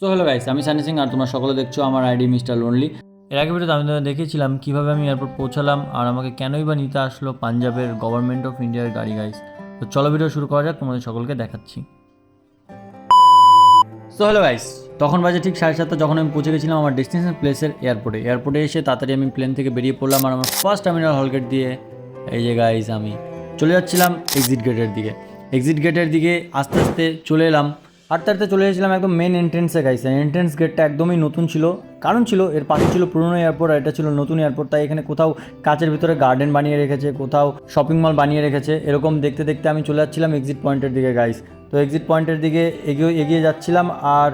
So hello guys, আমি সানি সিং আর তোমরা সকলে দেখছো আমার আইডি মিস্টার লোনলি। এর আগে ভিডিওতে আমি তোমাদের দেখিয়েছিলাম কীভাবে আমি এয়ারপোর্ট পৌঁছালাম আর আমাকে কেনই বা নিতে আসলো পাঞ্জাবের গভর্নমেন্ট অফ ইন্ডিয়ার গাড়ি গাইস। তো চলো ভিডিও শুরু করা যাক, তোমাদের সকলকে দেখাচ্ছি। সো হ্যালো গাইস, তখন বাজে ঠিক 7:30 যখন আমি পৌঁছে গেছিলাম আমার ডেস্টিনেশন প্লেসের এয়ারপোর্টে এসে তাড়াতাড়ি আমি প্লেন থেকে বেরিয়ে পড়লাম আর আমার ফার্স্ট টার্মিনাল হল গেট দিয়ে এই যে গাইস আমি চলে যাচ্ছিলাম এক্সিট গেটের দিকে আস্তে আস্তে চলে এলাম। হাঁটতে হাঁটতে চলে এসেছিলাম একদম মেন এন্ট্রেন্সে গাইস। এন্ট্রেন্স গেটটা একদমই নতুন ছিল, কারণ ছিল এর পাশে ছিল পুরনো এয়ারপোর্ট আর এটা ছিল নতুন এয়ারপোর্ট, তাই এখানে কোথাও কাচের ভিতরে গার্ডেন বানিয়ে রেখেছে, কোথাও শপিং মল বানিয়ে রেখেছে। এরকম দেখতে দেখতে আমি চলে যাচ্ছিলাম এক্সিট পয়েন্টের দিকে গাইস। তো এক্সিট পয়েন্টের দিকে এগিয়ে যাচ্ছিলাম আর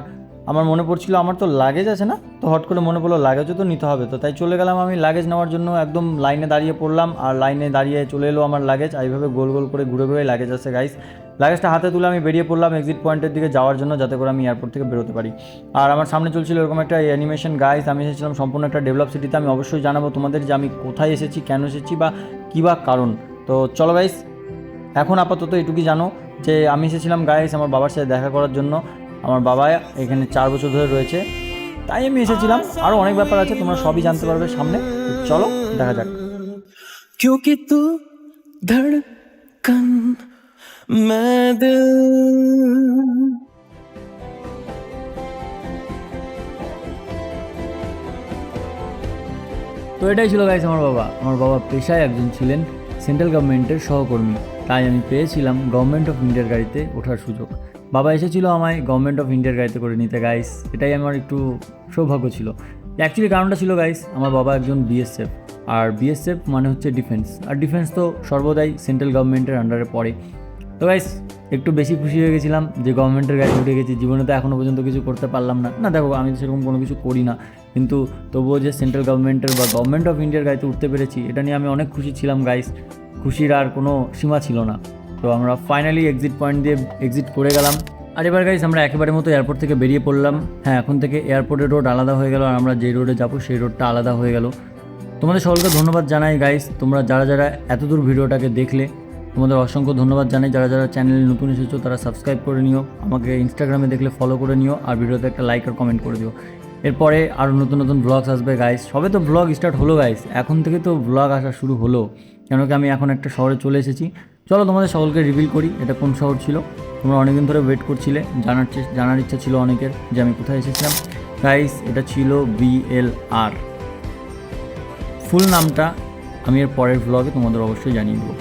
আমার মনে পড়ছিল আমার তো লাগেজ আছে না, তো হট করে মনে পড়লো লাগেজও তো নিতে হবে, তো তাই চলে গেলাম আমি লাগেজ নেওয়ার জন্য। একদম লাইনে দাঁড়িয়ে পড়লাম আর লাইনে দাঁড়িয়ে চলে এলো আমার লাগেজ। এইভাবে গোল গোল করে ঘুরে ঘুরে লাগেজ আছে গাইস। লাগেজটা হাতে তুলে আমি বেরিয়ে পড়লাম এক্সিট পয়েন্টের দিকে যাওয়ার জন্য, যাতে করে আমি এয়ারপোর্ট থেকে বেরোতে পারি। আর আমার সামনে চলছিল এরকম একটা অ্যানিমেশন গাইস। আমি এসেছিলাম সম্পূর্ণ একটা ডেভেলপ সিটিতে। আমি অবশ্যই জানাবো তোমাদের যে আমি কোথায় এসেছি, কেন এসেছি বা কী বা কারণ। তো চলো গাইস, এখন আপাতত এটুকুই জানো যে আমি এসেছিলাম গাইস আমার বাবার সাথে দেখা করার জন্য। আমার বাবা এখানে 4 বছর ধরে রয়েছে, তাই আমি এসেছিলাম। আরও অনেক ব্যাপার আছে, তোমরা সবই জানতে পারবে সামনে। চলো দেখা যাক। क्योंकि तू धड़कन मैं दिल। তো এটাই ছিল গাইস আমার বাবা পেশায় একজন ছিলেন সেন্ট্রাল গভর্নমেন্টের সহকর্মী, তাই আমি পেয়েছিলাম গভর্নমেন্ট অফ ইন্ডিয়ার গাড়িতে ওঠার সুযোগ। বাবা এসেছিল আমায় গভর্নমেন্ট অফ ইন্ডিয়ার গাড়িতে করে নিতে গাইস, এটাই আমার একটু সৌভাগ্য ছিল। অ্যাকচুয়ালি কারণটা ছিল গাইস, আমার বাবা একজন বিএসএফ, আর বিএসএফ মানে হচ্ছে ডিফেন্স, আর ডিফেন্স তো সর্বদাই সেন্ট্রাল গভর্নমেন্টের আন্ডারে পড়ে। তো গাইস একটু বেশি খুশি হয়ে গেছিলাম যে গভর্নমেন্টের গাড়ি উঠে গেছি। জীবনে তো এখনও পর্যন্ত কিছু করতে পারলাম না, দেখো আমি সেরকম কোনো কিছু করি না, কিন্তু তবুও যে সেন্ট্রাল গভর্নমেন্টের বা গভর্নমেন্ট অফ ইন্ডিয়ার গাড়িতে উঠতে পেরেছি এটা নিয়ে আমি অনেক খুশি ছিলাম গাইস। খুশির আর কোনো সীমা ছিল না। তো আমরা ফাইনালি এক্সিট পয়েন্ট দিয়ে এক্সিট করে গেলাম। আর এবার গাইস আমরা একেবারে মতো এয়ারপোর্ট থেকে বেরিয়ে পড়লাম। হ্যাঁ, এখন থেকে এয়ারপোর্টের রোড আলাদা হয়ে গেল আর আমরা যে রোডে যাবো সেই রোডটা আলাদা হয়ে গেল। তোমাদের সকলকে ধন্যবাদ জানাই গাইস, তোমরা যারা যারা এতদূর ভিডিওটাকে দেখলে তোমাদের অসংখ্য ধন্যবাদ জানাই। যারা যারা চ্যানেলে নতুন এসেছো তারা সাবস্ক্রাইব করে নিও, আমাকে ইনস্টাগ্রামে দেখলে ফলো করে নিও আর ভিডিওতে একটা লাইক আর কমেন্ট করে দিও। এরপরে আরও নতুন নতুন ব্লগস আসবে গাইস। সবে তো ব্লগ স্টার্ট হলো গাইস, এখন থেকে তো ব্লগ আসা শুরু হলো, কেন কি আমি এখন একটা শহরে চলে এসেছি। চলো তোমাদের সকলকে রিভিল করি এটা কোন শহর ছিল। তোমরা অনেকদিন ধরে ওয়েট করছিলে, জানার ইচ্ছা ছিল অনেকের যে আমি কোথায় এসেছিলাম। গাইস এটা ছিল VLR। ফুল নামটা আমি এর পরের ব্লগে তোমাদের অবশ্যই জানিয়ে দেবো।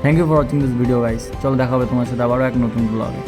Thank you for watching this video guys. চলো দেখা হবে তোমার সাথে আবারও এক নতুন ব্লগে।